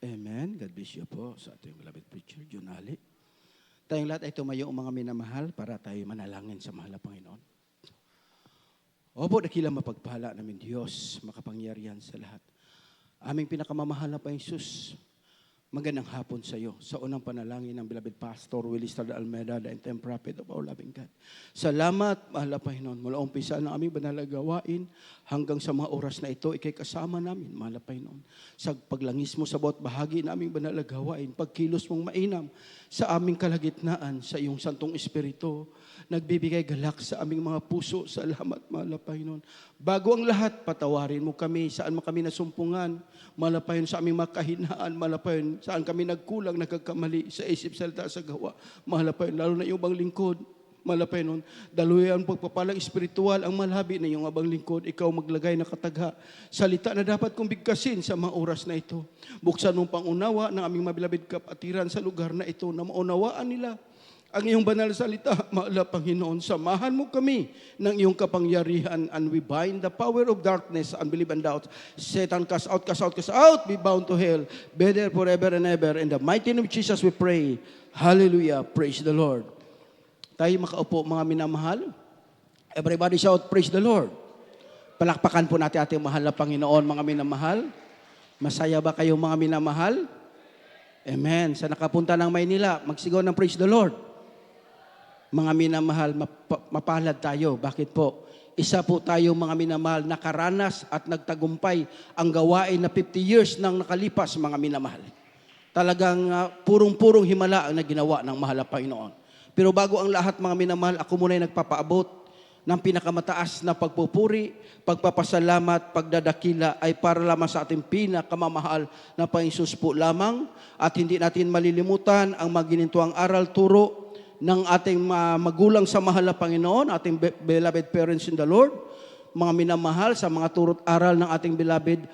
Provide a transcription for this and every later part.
Amen. God bless you po sa ating beloved preacher, John Ali. Tayong lahat ay tumayo mga minamahal para tayo manalangin sa mahal na Panginoon. Opo, dakila mapagpala namin Diyos, makapangyarihan sa lahat. Aming pinakamamahal na Panginoon, magandang hapon sa iyo. Sa unang panalangin ng beloved Pastor Willie Estrada Almeida, the end-time prophet of our loving God. Salamat, mahal na Panginoon, mula umpisa ng aming banal na gawain hanggang sa mga oras na ito, ikay kasama namin, mahal na Panginoon. Sa paglangis mo sa bawat bahagi ng aming banal na gawain, pagkilos mong mainam sa aming kalagitnaan, sa iyong Santong Espiritu, nagbibigay galak sa aming mga puso. Salamat, mahal na Panginoon. Bago ang lahat, patawarin mo kami, saan mo kami nasumpungan, mahal na Panginoon, sa aming makahinaan, mahal na Panginoon, saan kami nagkulang, nagkakamali sa isip, salita, sa gawa, mahal na Panginoon, lalo na iyong bang lingkod, mahal na Panginoon, daluyan ang pagpapalang espiritual, ang malhabi na iyong abang lingkod, ikaw maglagay na katagha, salita na dapat kong bigkasin sa mga oras na ito. Buksan mong pangunawa ng aming mabilabid kapatiran sa lugar na ito, na maunawaan nila ang iyong banal na salita, mahal na Panginoon. Samahan mo kami ng iyong kapangyarihan, and we bind the power of darkness, unbelief and doubt. Satan, cast out, cast out, cast out, be bound to hell, be there forever and ever. In the mighty name of Jesus we pray. Hallelujah, praise the Lord. Tayo makaupo mga minamahal. Everybody shout, praise the Lord. Palakpakan po natin ating mahal na Panginoon, mga minamahal. Masaya ba kayong mga minamahal? Amen. Sa nakapunta ng Maynila, magsigaw ng praise the Lord. Mga minamahal, mapalad tayo. Bakit po? Isa po tayo mga minamahal, nakaranas at nagtagumpay ang gawain na 50 years nang nakalipas, mga minamahal. Talagang purong-purong himala ang naginawa ng mahal na Panginoon. Pero bago ang lahat, mga minamahal, ako muna ay nagpapaabot ng pinakamataas na pagpupuri, pagpapasalamat, pagdadakila ay para lamang sa ating pinakamamahal na Panginoon po lamang. At hindi natin malilimutan ang maginintuang aral turo ng ating magulang sa mahal na Panginoon, ating beloved parents in the Lord, mga minamahal sa mga turot aral ng ating beloved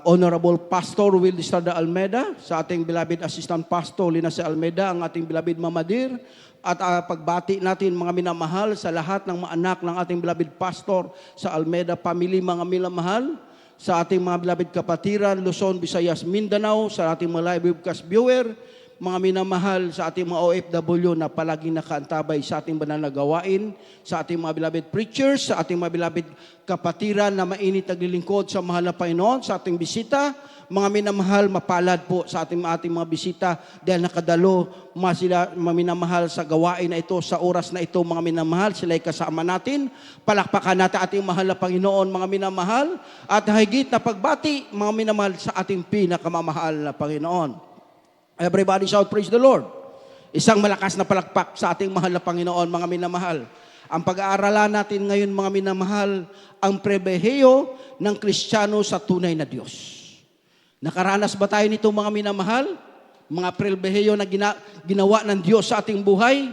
Honorable Pastor Willie Estrada Almeida, sa ating beloved Assistant Pastor Lina C. Almeida, ang ating beloved Mamadir, at pagbati natin mga minamahal sa lahat ng mga anak ng ating beloved Pastor sa Almeida family, mga minamahal, sa ating mga beloved kapatiran, Luzon, Visayas, Mindanao, sa ating mga live webcast viewer, mga minamahal sa ating mga OFW na palaging nakaantabay sa ating banal na gawain, sa ating mga beloved preachers, sa ating mga beloved kapatiran na mainit naglilingkod sa mahal na Panginoon, sa ating bisita, mga minamahal, mapalad po sa ating mga bisita dahil nakadalo sila, mga minamahal, sa gawain na ito, sa oras na ito, mga minamahal, sila ay kasama natin. Palakpakan natin ating mahal na Panginoon, mga minamahal, at higit na pagbati, mga minamahal, sa ating pinakamamahal na Panginoon. Everybody shout, praise the Lord. Isang malakas na palakpak sa ating mahal na Panginoon, mga minamahal. Ang pag-aaralan natin ngayon, mga minamahal, ang pribilehiyo ng Kristiyano sa tunay na Diyos. Nakaranas ba tayo nito, mga minamahal? Mga pribilehiyo na ginawa ng Diyos sa ating buhay?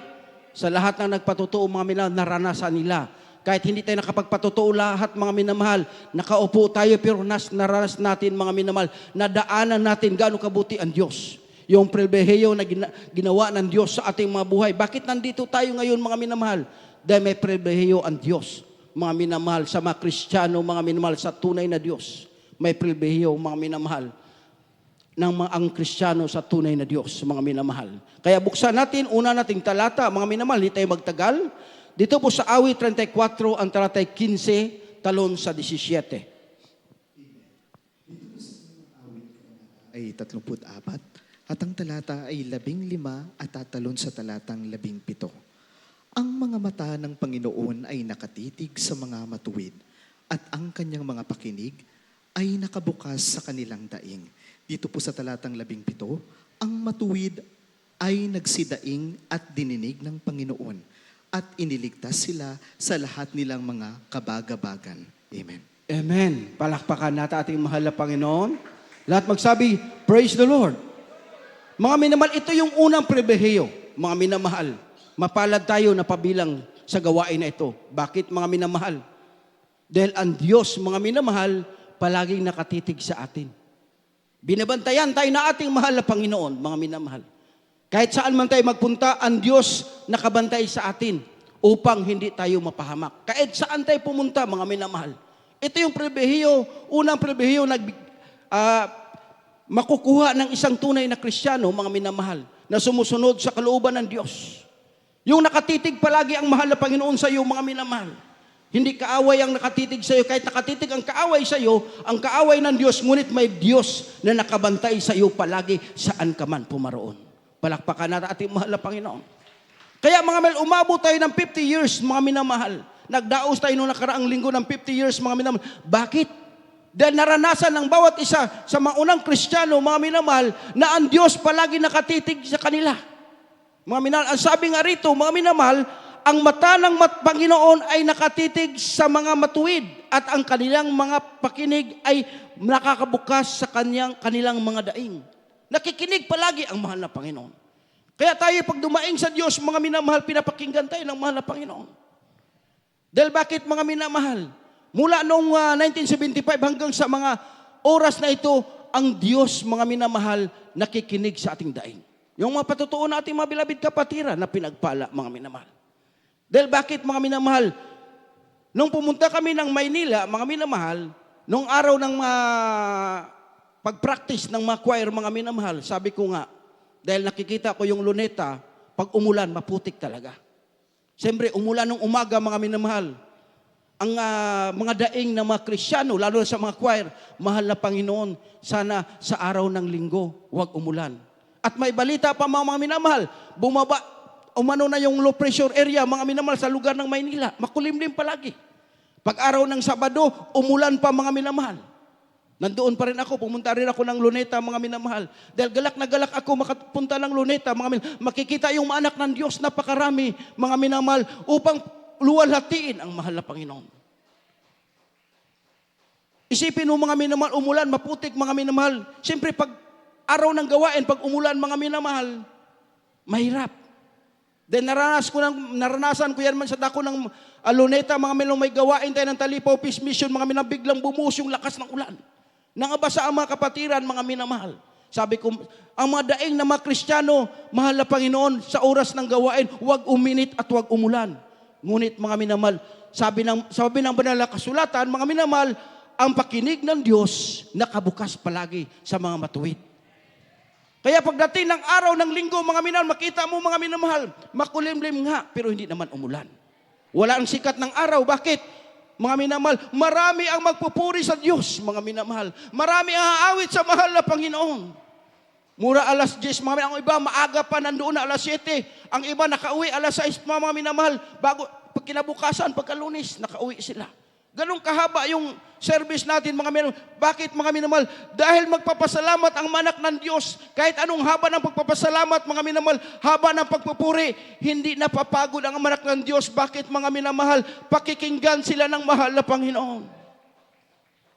Sa lahat ng nagpatotoo, mga minamahal, naranasan nila. Kahit hindi tayo nakapagpatotoo lahat, mga minamahal, nakaupo tayo pero naranas natin, mga minamahal, nadaanan natin gaano kabuti ang Diyos. Yung pribilehiyo na ginawa ng Diyos sa ating mga buhay. Bakit nandito tayo ngayon, mga minamahal? Dahil may pribilehiyo ang Diyos, mga minamahal, sa mga Kristiyano, mga minamahal, sa tunay na Diyos. May pribilehiyo, mga minamahal, ng ang Kristiyano sa tunay na Diyos, mga minamahal. Kaya buksan natin, una nating talata, mga minamahal, hindi tayo magtagal. Dito po sa awit 34, ang talata 15, talon sa 17. Ay 34. At ang talata ay 15 at tatalon sa talatang 17. Ang mga mata ng Panginoon ay nakatitig sa mga matuwid, at ang kanyang mga pakinig ay nakabukas sa kanilang daing. Dito po sa talatang 17, ang matuwid ay nagsidaing at dininig ng Panginoon, at iniligtas sila sa lahat nilang mga kabagabagan. Amen. Amen. Palakpakan natin ating mahal na Panginoon. Lahat magsabi, praise the Lord. Mga minamahal, ito yung unang pribilehiyo, mga minamahal. Mapalad tayo na pabilang sa gawain na ito. Bakit, mga minamahal? Dahil ang Diyos, mga minamahal, palaging nakatitig sa atin. Binabantayan tayo na ating mahal na Panginoon, mga minamahal. Kahit saan man tayo magpunta, ang Diyos nakabantay sa atin upang hindi tayo mapahamak. Kahit saan tayo pumunta, mga minamahal. Ito yung pribilehiyo, unang pribilehiyo makukuha ng isang tunay na Kristiyano, mga minamahal, na sumusunod sa kalooban ng Diyos. Yung nakatitig palagi ang mahal na Panginoon sa iyo, mga minamahal. Hindi kaaway ang nakatitig sa iyo. Kahit nakatitig ang kaaway sa iyo, ang kaaway ng Diyos, ngunit may Diyos na nakabantay sa iyo palagi saan ka man pumaroon. Palakpakan natin ating mahal na Panginoon. Kaya mga minamahal, umabot tayo ng 50 years, mga minamahal. Nagdaos tayo noong nakaraang linggo ng 50 years, mga minamahal. Bakit? Dahil naranasan ng bawat isa sa mga unang Kristiyano, mga minamahal, na ang Diyos palagi nakatitig sa kanila. Mga minamahal, ang sabi nga rito, mga minamahal, ang mata ng Panginoon ay nakatitig sa mga matuwid at ang kanilang mga pakinig ay nakakabukas sa kanilang mga daing. Nakikinig palagi ang mahal na Panginoon. Kaya tayo pag dumaing sa Diyos, mga minamahal, pinapakinggan tayo ng mahal na Panginoon. Dahil bakit mga minamahal? Mula noong 1975 hanggang sa mga oras na ito, ang Diyos, mga minamahal, nakikinig sa ating daing. Yung mga patutuon natin, mga bilabid kapatiran na pinagpala, mga minamahal. Dahil bakit, mga minamahal? Nung pumunta kami ng Maynila, mga minamahal, nung araw ng pag-practice ng mga choir, mga minamahal, sabi ko nga, dahil nakikita ko yung luneta, pag umulan, maputik talaga. Siyempre, umulan ng umaga, mga minamahal. Ang mga daing ng mga Kristiyano, lalo na sa mga choir, mahal na Panginoon, sana sa araw ng linggo, huwag umulan. At may balita pa mga minamahal, umano na yung low pressure area, mga minamahal, sa lugar ng Maynila. Makulimlim palagi. Pag araw ng Sabado, umulan pa, mga minamahal. Nandoon pa rin ako, pumunta rin ako ng Luneta, mga minamahal. Dahil galak na galak ako makapunta ng Luneta, mga minamahal. Makikita yung anak ng Diyos, napakarami, mga minamahal, upang luwalhatiin ang mahal na Panginoon. Isipin mo, mga minamahal, umulan, maputik, mga minamahal. Siyempre, pag araw ng gawain, pag umulan, mga minamahal, mahirap. Then naranasan ko yan man sa dako ng Luneta, mga minamahal, may gawain tayo ng Talipaw Peace Mission, mga minamahal, biglang bumuhos yung lakas ng ulan. Nangabasa ang mga kapatiran, mga minamahal. Sabi ko, ang mga daing na mga Kristiyano, mahal na Panginoon, sa oras ng gawain, huwag uminit at huwag umulan. Ngunit, mga minamahal, sabi ng banal na kasulatan, mga minamahal, ang pakinig ng Diyos nakabukas palagi sa mga matuwid. Kaya pagdating ng araw ng linggo, mga minamahal, makita mo, mga minamahal, makulimlim nga, pero hindi naman umulan. Wala ang sikat ng araw. Bakit? Mga minamahal, marami ang magpupuri sa Diyos, mga minamahal. Marami ang aawit sa mahal na Panginoon. Mura alas 10, mga minamahal. Ang iba, maaga pa nandoon na alas 7. Ang iba, nakauwi alas 6, mga minamahal. Bago, pag kinabukasan, pagka-Lunes, nakauwi sila. Ganong kahaba yung service natin, mga minamahal. Bakit, mga minamahal? Dahil magpapasalamat ang manak ng Diyos. Kahit anong haba ng pagpapasalamat, mga minamahal, haba ng pagpupuri, hindi napapagod ang manak ng Diyos. Bakit, mga minamahal? Pakikinggan sila ng mahal na Panginoon.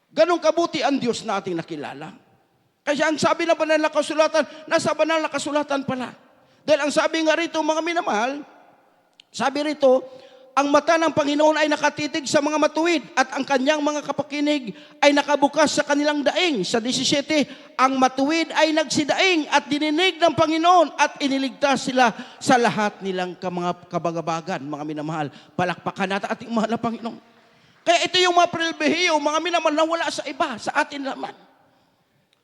Ganong kabuti ang Diyos na ating nakilala. Kasi ang sabi na banal na kasulatan, nasa banal na kasulatan pala. Dahil ang sabi nga rito, mga minamahal, sabi rito, ang mata ng Panginoon ay nakatitig sa mga matuwid at ang kanyang mga kapakinig ay nakabukas sa kanilang daing. Sa 17, ang matuwid ay nagsidaing at dininig ng Panginoon at iniligtas sila sa lahat nilang mga kabagabagan. Mga minamahal, palakpakan natin ating mahal na Panginoon. Kaya ito yung mga pribilehiyo, mga minamahal, na wala sa iba, sa atin naman.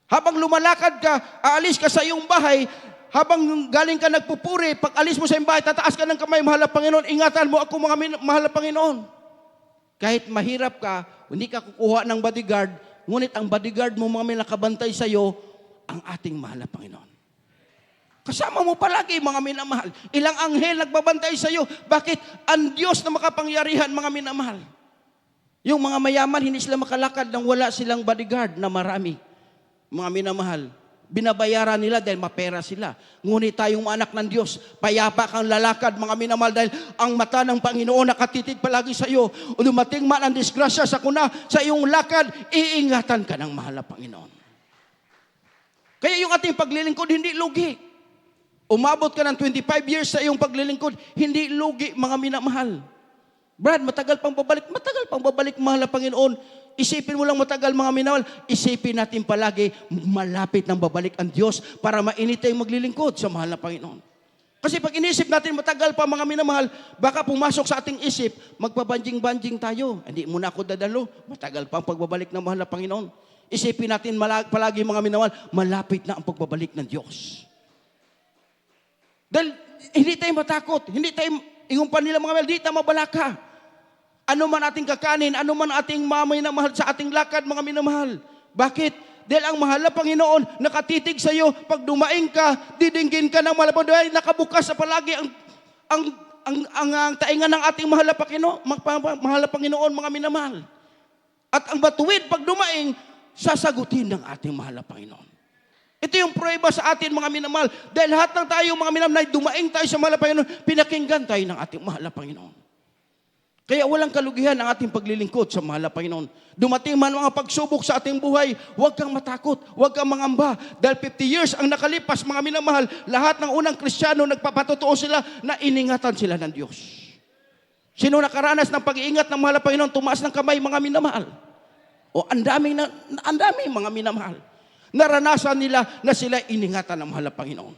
Habang lumalakad ka, aalis ka sa iyong bahay, habang galing ka nagpupuri, pag alis mo sa iyong bahay, tataas ka ng kamay, mahal na Panginoon, ingatan mo ako, mga mahal na Panginoon. Kahit mahirap ka, hindi ka kukuha ng bodyguard, ngunit ang bodyguard mo, mga may nakabantay sa iyo, ang ating mahal na Panginoon. Kasama mo palagi, mga minamahal. Ilang anghel nagbabantay sa iyo. Bakit? Ang Diyos na makapangyarihan, mga minamahal. Yung mga mayaman, hindi sila makalakad nang wala silang bodyguard na marami. Mga minamahal, binabayaran nila dahil mapera sila. Ngunit tayong anak ng Diyos, payapa kang lalakad, mga minamahal, dahil ang mata ng Panginoon nakatitig palagi sa iyo. O dumating man ang disgrasya sa sa iyong lakad, iingatan ka ng mahal na Panginoon. Kaya yung ating paglilingkod, hindi lugi. Umabot ka ng 25 years sa iyong paglilingkod, hindi lugi, mga minamahal. Brad, matagal pang babalik, mahal na Panginoon. Isipin mo lang matagal, mga minamahal. Isipin natin palagi, malapit nang babalik ang Diyos para mainit tayong maglilingkod sa mahal na Panginoon. Kasi pag inisip natin matagal pa, mga minamahal, baka pumasok sa ating isip, magpabanjing-banjing tayo. Hindi muna ako dadalo, matagal pa ang pagbabalik ng mahal na Panginoon. Isipin natin palagi mga minamahal, malapit na ang pagbabalik ng Diyos. Dahil hindi tayo matakot, hindi tayo, ingumpan nila mga minamahal, hindi tayo mabalaka. Ano man ating kakanin, ano man ating minamahal sa ating lakad, mga minamahal. Bakit? Dahil ang mahal na Panginoon, nakatitig sa iyo, pag dumaing ka, didinggin ka ng mahal na Panginoon, dahil nakabukas sa palagi ang taingan ng ating mahal na Panginoon, mga minamahal. At ang matuwid, pag dumaing, sasagutin ng ating mahal na Panginoon. Ito yung prueba sa atin, mga minamahal. Dahil lahat ng tayo, mga minamahal, dumaing tayo sa mahal na Panginoon, pinakinggan tayo ng ating mahal na Panginoon. Kaya walang kalugihan ang ating paglilingkod sa mahal na Panginoon. Dumating man mga pagsubok sa ating buhay, huwag kang matakot, huwag kang mangamba. Dahil 50 years ang nakalipas, mga minamahal, lahat ng unang Kristiyano, nagpapatotoo sila na iningatan sila ng Diyos. Sino nakaranas ng pag-iingat ng mahal na Panginoon, tumaas ng kamay, mga minamahal? O ang daming mga minamahal. Naranasan nila na sila iningatan ng mahal na Panginoon.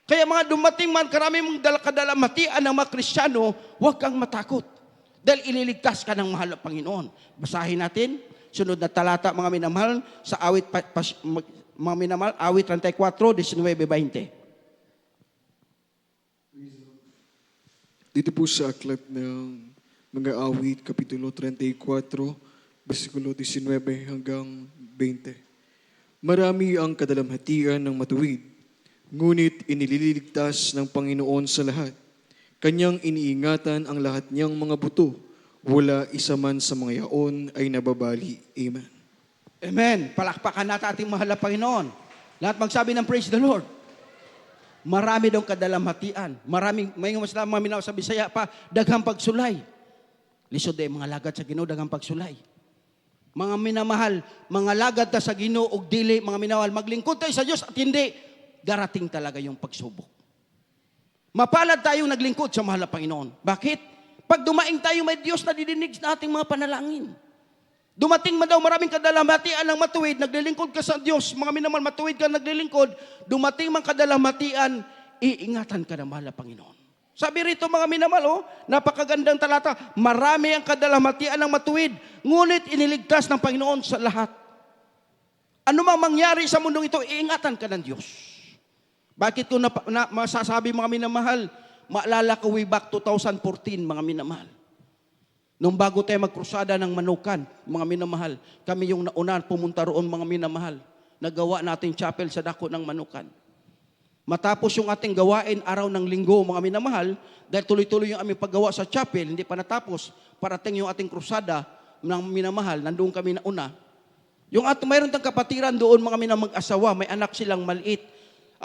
Kaya mga dumating man, karaming kadalamatian ng mga Kristiyano, huwag kang matakot. Dahil ililigtas ka ng mahal na Panginoon. Basahin natin, sunod na talata, mga minamahal, sa awit, mga minamahal, awit 34, 19-20. Dito po sa aklat ng mga awit, Kapitulo 34, versikulo 19 hanggang 20. Marami ang kadalamhatian ng matuwid, ngunit inililigtas ng Panginoon sa lahat. Kanyang iniingatan ang lahat niyang mga buto. Wala isa man sa mga yaon ay nababali. Amen. Amen. Palakpakan natin ating mahal na Panginoon. Lahat magsabi ng praise the Lord. Marami daw kadalamhatian. May mga minamahal sa Bisaya pa, daghang pagsulay. Lisod ay mga lagad sa Ginoo, daghang pagsulay. Mga minamahal, mga lagad ta sa Ginoo ug dili, mga minamahal, maglingkod tayo sa Diyos at hindi, darating talaga yung pagsubok. Mapalad tayong naglingkod sa mahal na Panginoon. Bakit? Pag dumaing tayo, may Diyos na didinig na ating mga panalangin. Dumating man daw maraming kadalamhatian ng matuwid, naglilingkod ka sa Diyos, mga minamahal, matuwid ka naglilingkod, dumating man kadalamhatian, iingatan ka ng mahal na Panginoon. Sabi rito mga minamahal, napakagandang talata, marami ang kadalamhatian ng matuwid, ngunit iniligtas ng Panginoon sa lahat. Ano mang mangyari sa mundong ito, iingatan ka ng Diyos. Bakit ko masasabi mga minamahal? Maalala ko way back 2014 mga minamahal. Nung bago tayo magkrusada ng Manukan, mga minamahal, kami yung nauna pumunta roon mga minamahal. Nagawa natin chapel sa dako ng Manukan. Matapos yung ating gawain araw ng linggo mga minamahal, dahil tuloy-tuloy yung aming paggawa sa chapel, hindi pa natapos, parating yung ating krusada ng minamahal, nandoon kami nauna. Yung mayroon tang kapatiran doon mga mag-asawa, may anak silang maliit. 7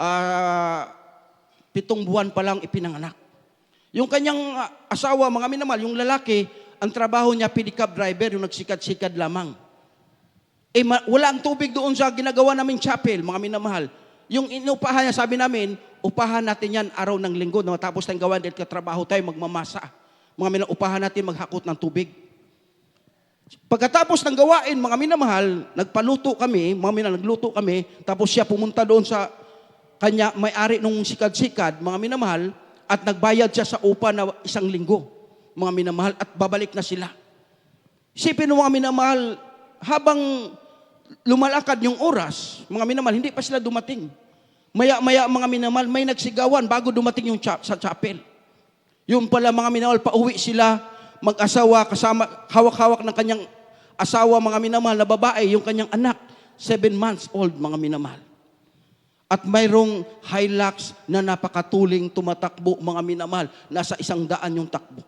buwan pa lang ipinanganak. Yung kanyang asawa, mga minamahal, yung lalaki, ang trabaho niya, pedicab driver, yung nagsikad-sikad lamang. Wala ang tubig doon sa ginagawa namin chapel, mga minamahal. Yung inupahan niya, sabi namin, upahan natin yan araw ng linggo, na matapos tayong gawan, dahil katrabaho tayo, magmamasa. Mga minamahal, upahan natin maghakot ng tubig. Pagkatapos ng gawain, mga minamahal, nagpaluto kami, mga minamahal, nagluto kami, tapos siya pumunta doon sa kanya, may-ari nung sikad-sikad, mga minamahal, at nagbayad siya sa upa na 1 linggo, mga minamahal, at babalik na sila. Isipin mo mga minamahal, habang lumalakad yung oras, mga minamahal, hindi pa sila dumating. Maya-maya mga minamahal, may nagsigawan bago dumating yung sa chapel. Yung pala mga minamahal, pauwi sila, mag-asawa, kasama, hawak-hawak ng kanyang asawa, mga minamahal, na babae, yung kanyang anak, 7 months old, mga minamahal. At mayroong Hilux na napakatuling tumatakbo, mga minamahal, nasa 100 yung takbo.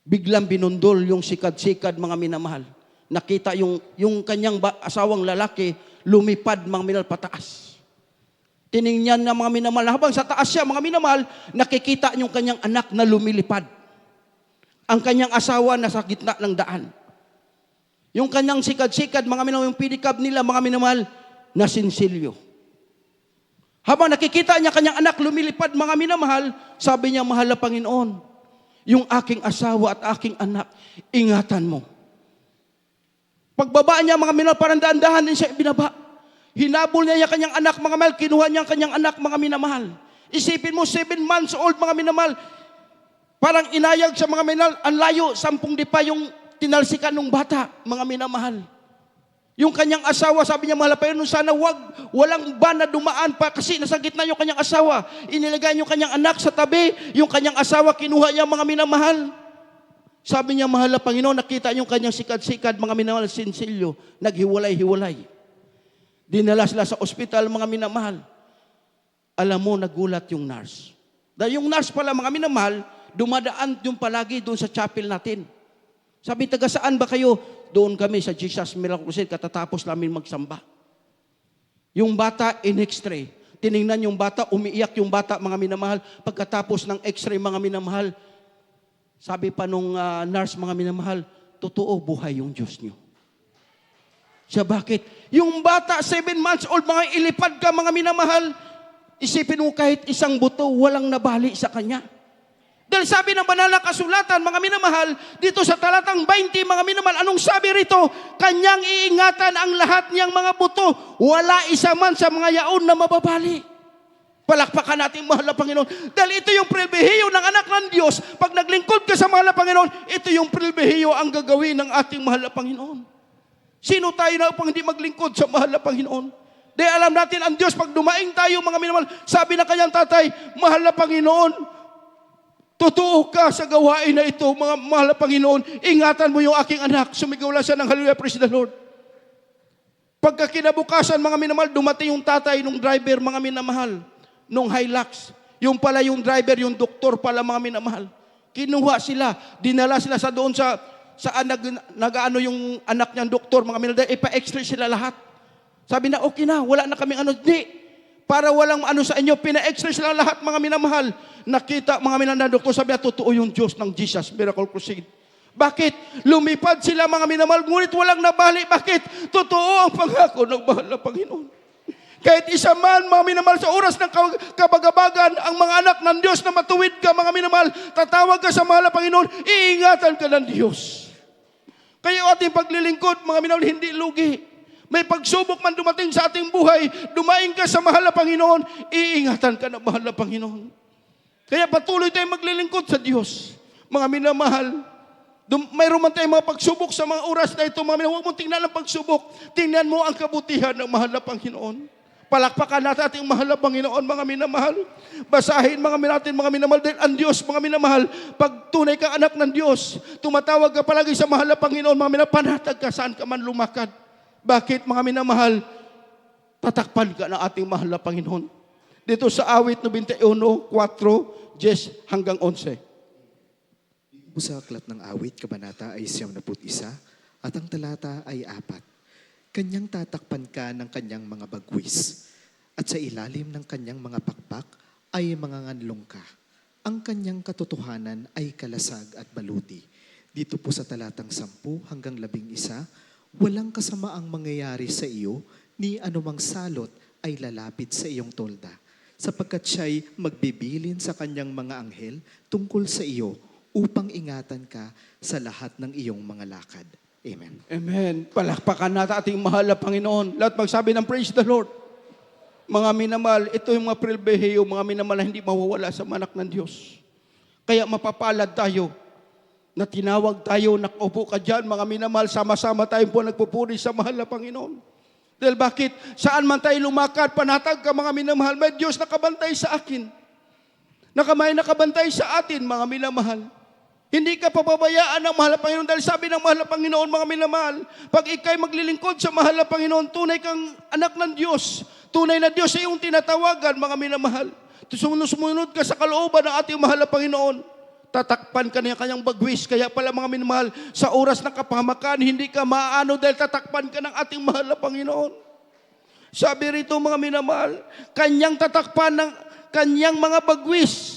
Biglang binundol yung sikad-sikad, mga minamahal. Nakita yung kanyang asawang lalaki, lumipad, mga minamahal, pataas. Tiningnan ng mga minamahal, habang sa taas siya, mga minamahal, nakikita yung kanyang anak na lumilipad. Ang kanyang asawa nasa gitna ng daan. Yung kanyang sikad-sikad, mga minamahal, yung pedicab nila, mga minamahal, nasinsilyo. Habang nakikita niya kanyang anak lumilipad, mga minamahal, sabi niya, mahal na Panginoon, yung aking asawa at aking anak, ingatan mo. Pagbaba niya, mga minamahal, parang daan-dahan din siya binaba. Hinabol niya kanyang anak, mga minamahal, kinuha niya kanyang anak, mga minamahal. Isipin mo, 7 months old, mga minamahal, parang inayag sa mga minamahal, ang layo, 10 di pa yung tinalsikan ng bata, mga minamahal. Yung kanyang asawa, sabi niya, mahal na Panginoon, sana walang ban na dumaan pa kasi nasa gitna yung kanyang asawa. Inilagay yung kanyang anak sa tabi, yung kanyang asawa, kinuha niya mga minamahal. Sabi niya, mahal na Panginoon, nakita yung kanyang sikad-sikad, mga minamahal, sinsilyo, naghiwalay-hiwalay. Dinala sila sa ospital, mga minamahal. Alam mo, nagulat yung nurse. Dahil yung nurse pala, mga minamahal, dumadaan yung palagi doon sa chapel natin. Sabi, taga saan ba kayo? Doon kami sa Jesus Miracle Crusade, katatapos namin magsamba. Yung bata, in-x-ray. Tiningnan yung bata, umiiyak yung bata, mga minamahal. Pagkatapos ng x-ray, mga minamahal, sabi pa nung nurse, mga minamahal, totoo, buhay yung Diyos niyo. Siya, bakit? Yung bata, 7 months old, mga ilipad ka, mga minamahal, isipin mo kahit isang buto, walang nabali sa kanya. Dahil sabi ng banal na kasulatan, mga minamahal, dito sa talatang 20, mga minamahal, anong sabi rito? Kanyang iingatan ang lahat niyang mga buto. Wala isa man sa mga yaon na mababali. Palakpakan natin, mahal na Panginoon. Dahil ito yung pribilehiyo ng anak ng Diyos. Pag naglingkod ka sa mahal na Panginoon, ito yung pribilehiyo ang gagawin ng ating mahal na Panginoon. Sino tayo na upang hindi maglingkod sa mahal na Panginoon? Dahil alam natin, ang Diyos, pag dumaing tayo, mga minamahal, sabi ng kanyang tatay, mahal na Panginoon, totoo ka sa gawain na ito, mga mahal na Panginoon. Ingatan mo yung aking anak. Sumigaw lang siya ng hallelujah, praise the Lord. Pagka kinabukasan, mga minamahal, dumating yung tatay nung driver, mga minamahal, nung Hilux. Yung pala yung driver, yung doktor pala, mga minamahal. Kinuha sila, dinala sila sa doon saan nag-ano yung anak niyang doktor, mga minamahal, ipa-x-ray sila lahat. Sabi na, okay na, wala na kaming ano. Di, para walang ano sa inyo, pina-x-ray sila lahat, mga minamahal. Nakita, mga minamahal, doktor, sabi na, totoo yung Diyos ng Jesus Miracle Crusade. Bakit? Lumipad sila, mga minamahal, ngunit walang nabali. Bakit? Totoo ang pangako ng mahal na Panginoon. Kahit isa man, mga minamahal, sa oras ng kabagabagan, ang mga anak ng Diyos na matuwid ka, mga minamahal, tatawag ka sa mahal na Panginoon, iingatan ka ng Diyos. Kaya ating paglilingkod, mga minamahal, hindi lugi. May pagsubok man dumating sa ating buhay, dumaing ka sa mahal na Panginoon, iingatan ka ng mahal na Panginoon. Kaya patuloy tayong maglilingkod sa Diyos. Mga minamahal, mayroon man tayong mga pagsubok sa mga oras na ito, mga minamahal, huwag mong tingnan ang pagsubok, tingnan mo ang kabutihan ng mahal na Panginoon. Palakpakan natin ating mahal na Panginoon, mga minamahal. Basahin mga minamahal, dahil ang Diyos, mga minamahal, pag tunay kang anak ng Diyos, tumatawag ka palagi sa mahal na Panginoon, mga minamahal, panatag ka saan ka man lumakad. Bakit, mga minamahal? Tatakpan ka ng ating mahal na Panginoon. Dito sa awit 91, 4, 10 hanggang 11. Sa aklat ng awit, kabanata ay 71, at ang talata ay 4. Kanyang tatakpan ka ng kanyang mga bagwis, at sa ilalim ng kanyang mga pakpak ay manganganlong ka. Ang kanyang katotohanan ay kalasag at baluti. Dito po sa talatang 10 hanggang 11, walang kasamaang mangyayari sa iyo, ni anumang salot ay lalapit sa iyong tolda, sapagkat siya'y magbibilin sa kanyang mga anghel tungkol sa iyo, upang ingatan ka sa lahat ng iyong mga lakad. Amen. Amen. Palakpakan natin ating mahal na Panginoon. Lahat magsabi ng praise the Lord. Mga minamahal, ito yung mga pribilehiyo, mga minamahal na hindi mawawala sa anak ng Diyos. Kaya mapapalad tayo na tinawag tayo, nakaupo ka dyan, mga minamahal, sama-sama tayo po nagpupuri sa mahal na Panginoon. Dahil bakit? Saan man tayo lumakad, panatag ka, mga minamahal, may Diyos nakabantay sa akin. May nakabantay sa atin, mga minamahal. Hindi ka pababayaan ng mahal na Panginoon dahil sabi ng mahal na Panginoon, mga minamahal, pag ikay maglilingkod sa mahal na Panginoon, tunay kang anak ng Diyos. Tunay na Diyos sa iyong tinatawagan, mga minamahal. Sumunod ka sa kalooban ng ating mahal na Panginoon. Tatakpan ka niya kanyang bagwis. Kaya pala, mga minamahal, sa oras ng kapahamakan, hindi ka maaano dahil tatakpan ka ng ating mahal na Panginoon. Sabi rito, mga minamahal, kanyang tatakpan ng kanyang mga bagwis.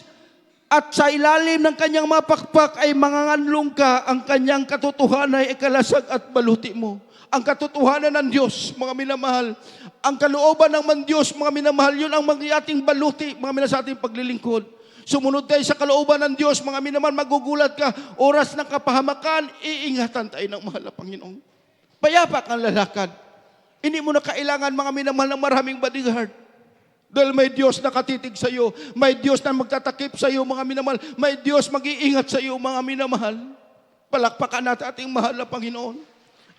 At sa ilalim ng kanyang mga pakpak ay manganganlong ka, ang kanyang katotohanan ay ikalasag at baluti mo. Ang katotohanan ng Diyos, mga minamahal, ang kalooban ng Diyos, mga minamahal, yun ang ating baluti, mga minamahal, sa ating paglilingkod. Sumunod tayo sa kalooban ng Diyos, mga minamahal, magugulat ka, oras ng kapahamakan, iingatan tayo ng mahal na Panginoon. Payapa kang lalakad. Hindi mo na kailangan, mga minamahal, ng maraming bodyguard. Dahil may Diyos na katitig sa iyo. May Diyos na magtatakip sa iyo, mga minamahal. May Diyos mag-iingat sa iyo, mga minamahal. Palakpakan natin ating mahal na Panginoon.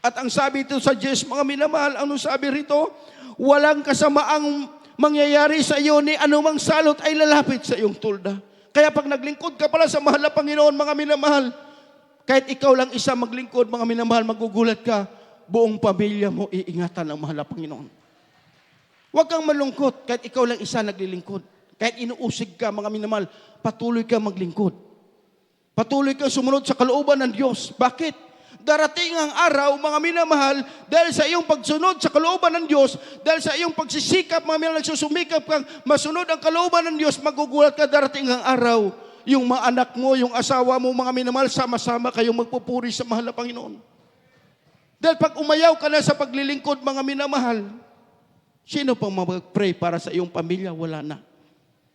At ang sabi ito sa Diyos, mga minamahal, anong sabi rito? Walang kasamaang mangyayari sa iyo ni anumang salot ay lalapit sa iyong tulda. Kaya pag naglingkod ka pala sa mahal na Panginoon, mga minamahal, kahit ikaw lang isa maglingkod, mga minamahal, magugulat ka, buong pamilya mo iingatan ng mahal na Panginoon. Huwag kang malungkot kahit ikaw lang isa naglilingkod. Kahit inuusig ka, mga minamahal, patuloy ka maglingkod. Patuloy kang sumunod sa kalooban ng Diyos. Bakit? Darating ang araw, mga minamahal, dahil sa iyong pagsunod sa kalooban ng Diyos, dahil sa iyong pagsisikap, mga minamahal, nagsusumikap kang masunod ang kalooban ng Diyos, magugulat ka, darating ang araw, yung mga anak mo, yung asawa mo, mga minamahal, sama-sama kayong magpupuri sa mahal na Panginoon. Dahil pag umayaw ka na sa paglilingkod, mga minamahal, sino pang mag-pray para sa iyong pamilya? Wala na.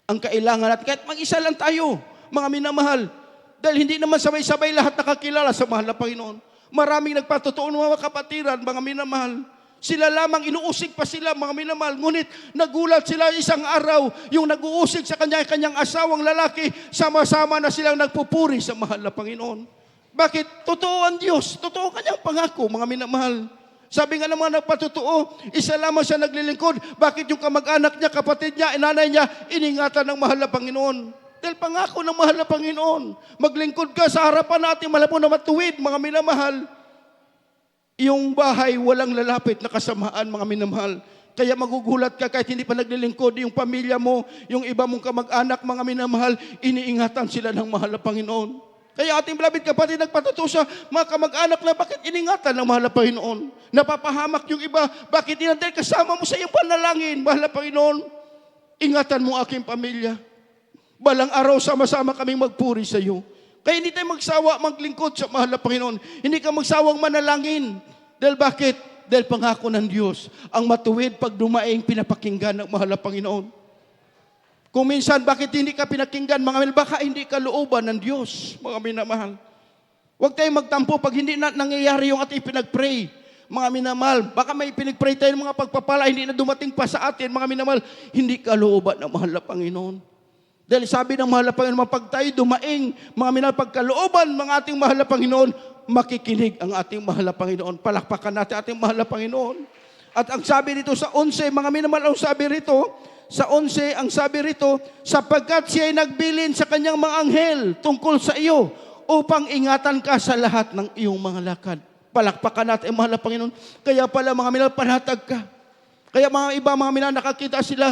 Ang kailangan natin, kahit mag-isa lang tayo, mga minamahal, dahil hindi naman sabay-sabay lahat nakakilala sa mahal na Panginoon. Maraming nagpatotoo ng mga kapatiran, mga minamahal. Sila lamang, inuusig pa sila, mga minamahal. Ngunit nagulat sila isang araw, yung nag-uusig sa kanyang asawang lalaki, sama-sama na silang nagpupuri sa mahal na Panginoon. Bakit? Totoo ang Diyos. Totoo kanyang pangako, mga minamahal. Sabi nga ng mga nagpatotoo, isa lamang siya naglilingkod. Bakit yung kamag-anak niya, kapatid niya, inanay niya, iningatan ng mahal na Panginoon? Dahil pangako ng mahal na Panginoon. Maglingkod ka sa harapan natin, malapon na matuwid, mga minamahal. Yung bahay, walang lalapit na kasamaan, mga minamahal. Kaya magugulat ka kahit hindi pa naglilingkod, yung pamilya mo, yung iba mong kamag-anak, mga minamahal, iniingatan sila ng mahal na Panginoon. Kaya ating beloved kapatid, nagpatuto sa mga kamag-anak na bakit iningatan ng mahal na Panginoon? Napapahamak yung iba, bakit inantay kasama mo sa iyong panalangin, mahal na Panginoon? Ingatan mo aking pamilya. Balang araw, sama-sama kaming magpuri sa iyo. Kaya hindi tayo magsawa maglingkod sa mahal na Panginoon. Hindi ka magsawang manalangin. Dahil bakit? Dahil pangako ng Diyos, ang matuwid pag dumaing pinapakinggan ng mahal na Panginoon. Kung minsan, bakit hindi ka pinakinggan, mga minamahal, baka hindi ka looban ng Diyos, mga minamahal. Huwag tayong magtampo pag hindi na nangyayari yung ating pinag-pray. Mga minamahal, baka may pinag-pray tayo ng mga pagpapala, hindi na dumating pa sa atin, mga minamahal, hindi ka looban ng mahal na Panginoon. Dahil sabi ng mahal na Panginoon, pag tayo dumaing, mga minamahal, pagkalooban ng ating mahal na Panginoon, makikinig ang ating mahal na Panginoon. Palakpakan natin ating mahal na Panginoon. At ang sabi rito sa 11, mga minamahal, ang sabi rito, sa 11, ang sabi rito, sapagkat siya ay nagbilin sa kanyang mga anghel tungkol sa iyo, upang ingatan ka sa lahat ng iyong mga lakad. Palakpakan natin ang mahal na Panginoon. Kaya pala, mga minamahal, panatag ka. Kaya mga iba, mga minamahal, nakakita sila,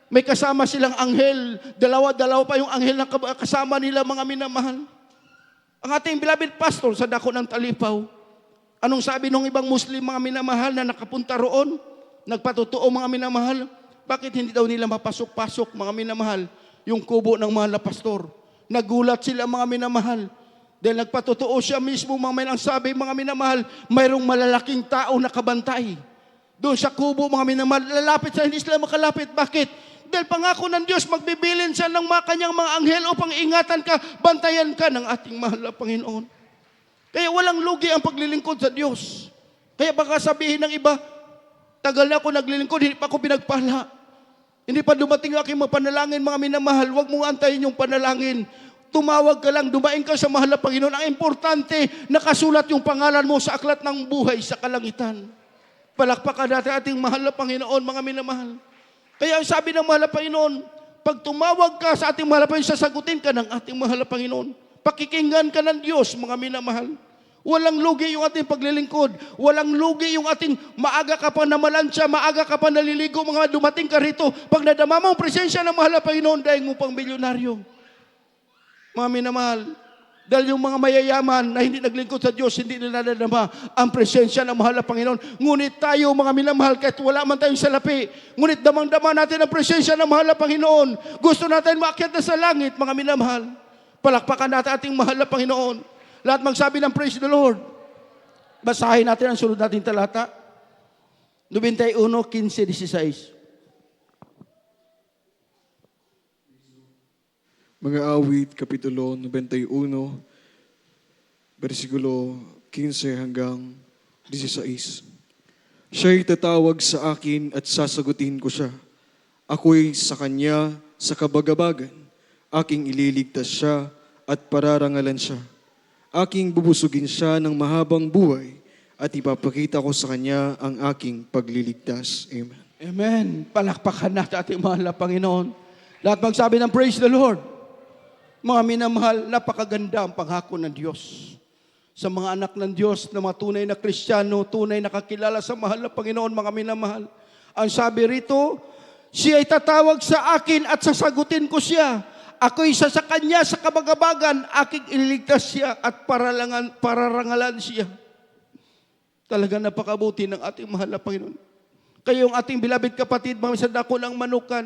may kasama silang anghel. Dalawa-dalawa pa yung anghel na kasama nila, mga minamahal. Ang ating beloved pastor sa dako ng Talipaw, anong sabi ng ibang Muslim, mga minamahal, na nakapunta roon? Nagpatotoo, mga minamahal. Bakit hindi daw nila mapasok-pasok, mga minamahal, yung kubo ng mahal na pastor? Nagulat sila, mga minamahal. Dahil nagpatotoo siya mismo, mga minamahal, sabi, mga minamahal, mayroong malalaking tao na kabantay. Doon sa kubo, mga minamahal, lalapit sila, hindi sila makalapit. Bakit? Dahil pangako ng Diyos, magbibilin siya ng mga kanyang mga anghel upang ingatan ka, bantayan ka ng ating mahal na Panginoon. Kaya walang lugi ang paglilingkod sa Diyos. Kaya baka sabihin ng iba, tagal na ako naglilingkod, hindi pa ako pinagpala. Hindi pa dumating ang aking mga panalangin, mga minamahal, huwag mong antayin yung panalangin. Tumawag ka lang, dumaing ka sa mahal na Panginoon. Ang importante, nakasulat yung pangalan mo sa aklat ng buhay sa kalangitan. Palakpakan natin ating mahal na Panginoon, mga minamahal. Kaya sabi ng mahal na Panginoon, pag tumawag ka sa ating mahal na Panginoon, sasagutin ka ng ating mahal na Panginoon. Pakikinggan ka ng Diyos, mga minamahal. Walang lugi yung ating paglilingkod. Walang lugi yung ating maaga ka pa namalansya, maaga ka pa naliligo, mga dumating ka rito. Pag nadama mo ang presensya ng mahal na Panginoon, dahil mo pang milyonaryo. Mga minamahal, dahil yung mga mayayaman na hindi naglingkod sa Diyos, hindi nila nadama ang presensya ng mahal na Panginoon. Ngunit tayo, mga minamahal, kahit wala man tayong salapi, ngunit damang-dama natin ang presensya ng mahal na Panginoon. Gusto natin maakyat na sa langit, mga minamahal. Palakpakan natin ating mahal na Panginoon. Lahat magsabi ng praise the Lord. Basahin natin ang sunod nating talata. 91:15-16. Mga awit, Kapitulo 91, versikulo 15 hanggang 16. Siya'y tatawag sa akin at sasagutin ko siya. Ako'y sa kanya sa kabagabagan. Aking ililigtas siya at pararangalan siya. Aking bubusugin siya ng mahabang buhay at ipapakita ko sa Kanya ang aking pagliligtas. Amen. Amen. Palakpakan natin ating mahal na Panginoon. Lahat magsabi ng praise the Lord. Mga minamahal, napakaganda ang pangako ng Diyos. Sa mga anak ng Diyos na mga tunay na Kristiyano, tunay na kakilala sa mahal na Panginoon, mga minamahal. Ang sabi rito, siya ay tatawag sa akin at sasagutin ko siya. Ako'y isa sa kanya sa kabagabagan, aking ililigtas siya at pararangalan siya. Talaga napakabuti ng ating mahal na Panginoon. Kayong ating bilabid kapatid, mga sa dako ng manukan,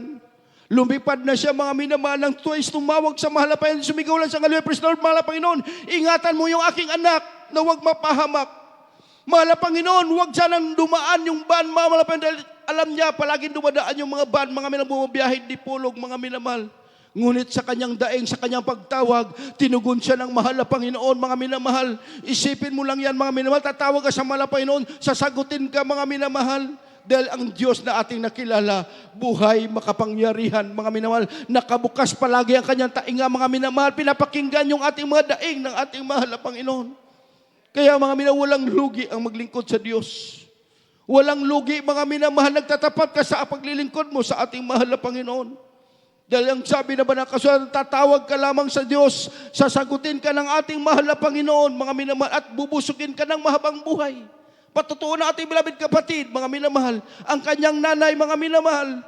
lumipad na siya, mga minamahal, ng twice tumawag sa mahal na Panginoon, sumigaw lang sa hallelujah, praise the Lord, mahal na Panginoon, ingatan mo yung aking anak na huwag mapahamak. Mahal na Panginoon, huwag sanang dumaan yung van, mahal na Panginoon, dahil alam niya, palaging dumadaan yung mga van, mga minamahal, bumabiyahe, di pulog, mga minamahal. Ngunit sa kanyang daing, sa kanyang pagtawag, tinugon siya ng mahal na Panginoon, mga minamahal. Isipin mo lang yan, mga minamahal, tatawag ka sa mahal na Panginoon, sasagutin ka, mga minamahal. Dahil ang Diyos na ating nakilala, buhay, makapangyarihan, mga minamahal, nakabukas palagi ang kanyang tainga, mga minamahal, pinapakinggan yung ating mga daing ng ating mahal na Panginoon. Kaya mga minamahal, walang lugi ang maglingkod sa Diyos. Walang lugi, mga minamahal, nagtatapat ka sa paglilingkod mo sa ating mahal na Panginoon. Dahil ang sabi na ba ng kasulatan, tatawag ka lamang sa Diyos, sasagutin ka ng ating mahal na Panginoon, mga minamahal, at bubusukin ka ng mahabang buhay. Patutuo na ating bilabid kapatid, mga minamahal, ang kanyang nanay, mga minamahal,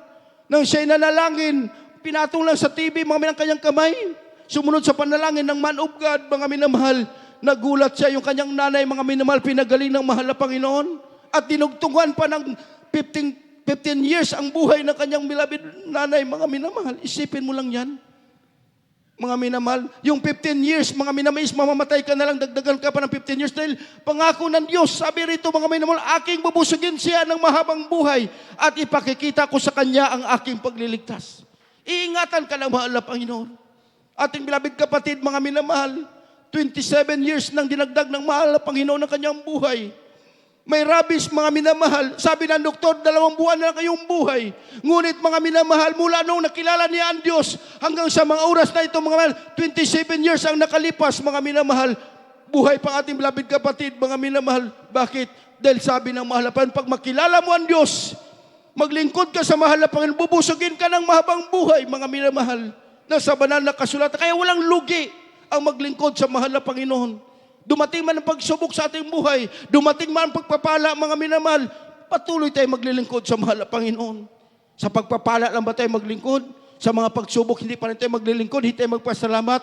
nang siya'y nanalangin, pinatong lang sa TV, mga minang kanyang kamay, sumunod sa panalangin ng man of God, mga minamahal, nagulat siya, yung kanyang nanay, mga minamahal, pinagaling ng mahal na Panginoon, at dinugtungan pa ng 15 years ang buhay ng kanyang bilabid nanay, mga minamahal. Isipin mo lang yan. Mga minamahal, yung 15 years, mga minamahal, mamamatay ka na lang, dagdagan ka pa ng 15 years dahil pangako ng Diyos. Sabi rito, mga minamahal, aking bubusugin siya ng mahabang buhay at ipakikita ko sa kanya ang aking pagliligtas. Iingatan ka ng mahal na Panginoon. Ating bilabid kapatid, mga minamahal, 27 years nang dinagdag ng mahal na Panginoon ng kanyang buhay. May rabies, mga minamahal. Sabi ng doktor, 2 buwan na kayong buhay. Ngunit mga minamahal, mula nung nakilala niya ang Diyos, hanggang sa mga oras na ito, mga minamahal, 27 years ang nakalipas, mga minamahal. Buhay pang ating beloved kapatid, mga minamahal. Bakit? Dahil sabi ng mahal na Panginoon, pag makilala mo ang Diyos, maglingkod ka sa mahal na Panginoon, bubusugin ka ng mahabang buhay, mga minamahal. Nasa banal na kasulatan. Kaya walang lugi ang maglingkod sa mahal na Panginoon. Dumating man ang pagsubok sa ating buhay, dumating man ang pagpapala, mga minamahal, patuloy tayo maglilingkod sa mahal na Panginoon. Sa pagpapala lang ba tayo maglingkod? Sa mga pagsubok, hindi pa rin tayo maglilingkod, hindi tayo magpasalamat.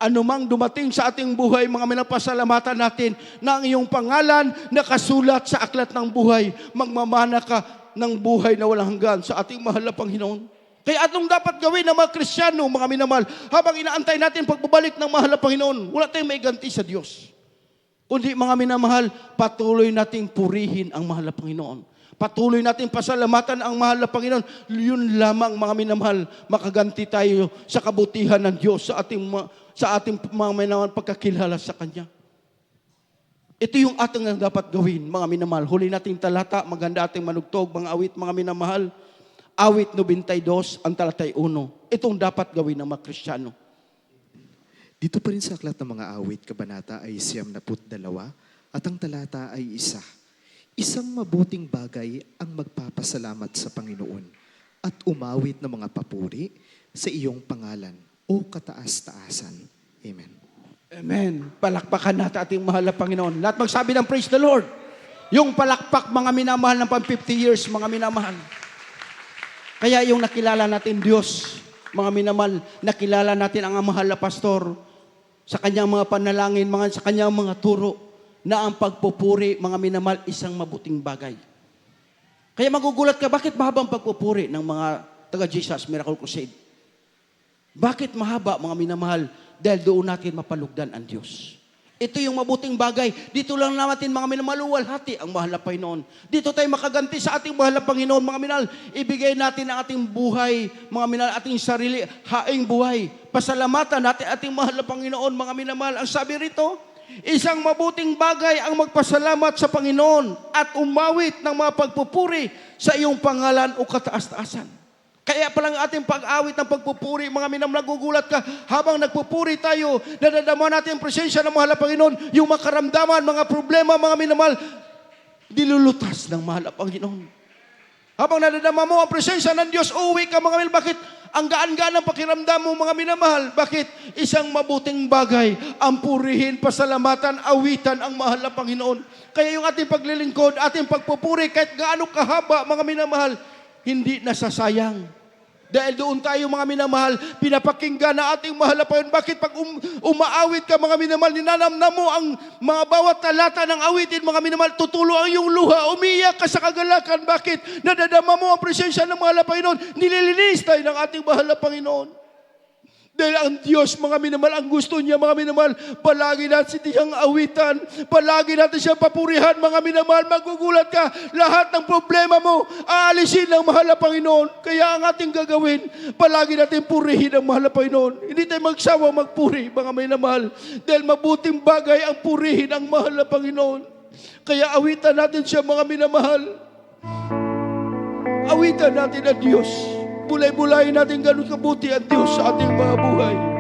Anumang dumating sa ating buhay, mga minapasalamatan natin na ang iyong pangalan nakasulat sa aklat ng buhay. Magmamana ka ng buhay na walang hanggan sa ating mahal na Panginoon. Kaya anong dapat gawin ng mga Kristiyano, mga minamahal, habang inaantay natin pagbabalik ng mahal na Panginoon, wala tayong maiganti sa Diyos. Kundi mga minamahal, patuloy nating purihin ang mahal na Panginoon. Patuloy nating pasalamatan ang mahal na Panginoon. Yun lamang, mga minamahal, makaganti tayo sa kabutihan ng Diyos sa ating mga minamahal pagkakilala sa Kanya. Ito yung ating dapat gawin, mga minamahal. Huli nating talata, maganda ating manugtog, mga awit, mga minamahal. Awit 92, ang talatay 1. Itong dapat gawin ng mga Kristiyano. Dito pa rin sa aklat ng mga awit, kabanata ay 72 at ang talata ay 1. Isang mabuting bagay ang magpapasalamat sa Panginoon at umawit ng mga papuri sa iyong pangalan o kataas-taasan. Amen. Amen. Palakpakan natin ating mahal na Panginoon. Lahat magsabi ng praise the Lord. Yung palakpak, mga minamahal ng 50 years, mga minamahal. Kaya yung nakilala natin Diyos, mga minamahal, nakilala natin ang mahal na pastor sa kanyang mga panalangin, sa kanyang mga turo, na ang pagpupuri, mga minamahal, isang mabuting bagay. Kaya magugulat ka, bakit mahabang pagpupuri ng mga taga-Jesus Miracle Crusade? Bakit mahaba, mga minamahal? Dahil doon natin mapalugdan ang Diyos. Ito yung mabuting bagay. Dito lang natin, mga minamahal, walhati ang mahal na Panginoon. Dito tayo makaganti sa ating mahal na Panginoon, mga minamahal. Ibigay natin ang ating buhay, mga minamahal, ating sarili, haing buhay. Pasalamatan natin ating mahal na Panginoon, mga minamahal. Ang sabi rito, isang mabuting bagay ang magpasalamat sa Panginoon at umawit ng mga pagpupuri sa iyong pangalan o kataas-taasan. Kaya palang ating pag-awit ng pagpupuri, mga minamahal, nagugulat ka, habang nagpupuri tayo, nadadama natin ang presensya ng mahal na Panginoon, yung makaramdaman, mga problema, mga minamahal, Dilulutas ng mahal na Panginoon. Habang nadadama mo ang presensya ng Diyos, uuwi ka mga minamahal. Bakit? Ang gaan-gaan ng pakiramdam mo mga minamahal. Bakit? Isang mabuting bagay ang purihin, pasalamatan, awitan ang mahal na Panginoon. Kaya yung ating paglilingkod, ating pagpupuri, kahit gaano kahaba mga minamahal, hindi nasasayang. Dahil doon tayo mga minamahal, pinapakinggan na ating mahal na Panginoon. Bakit pag umaawit ka mga minamahal, ninanamnam mo ang mga bawat talata ng awitin mga minamahal, tutulo ang iyong luha, umiyak ka sa kagalakan. Bakit? Nadadama mo ang presensya ng mahal na Panginoon. Nililinis tayo ng ating mahal na Panginoon. Dahil ang Diyos, mga minamahal, ang gusto niya, mga minamahal, palagi natin siyang awitan, palagi natin siyang papurihan, mga minamahal, magugulat ka, lahat ng problema mo, aalisin ng mahal na Panginoon. Kaya ang ating gagawin, palagi natin purihin ang mahal na Panginoon. Hindi tayo magsawa magpuri, mga minamahal, dahil mabuting bagay ang purihin ang mahal na Panginoon. Kaya awitan natin siya, mga minamahal. Awitan natin ang Diyos. Bulay-bulayin natin ganun kabuti ang Diyos sa ating mga buhay.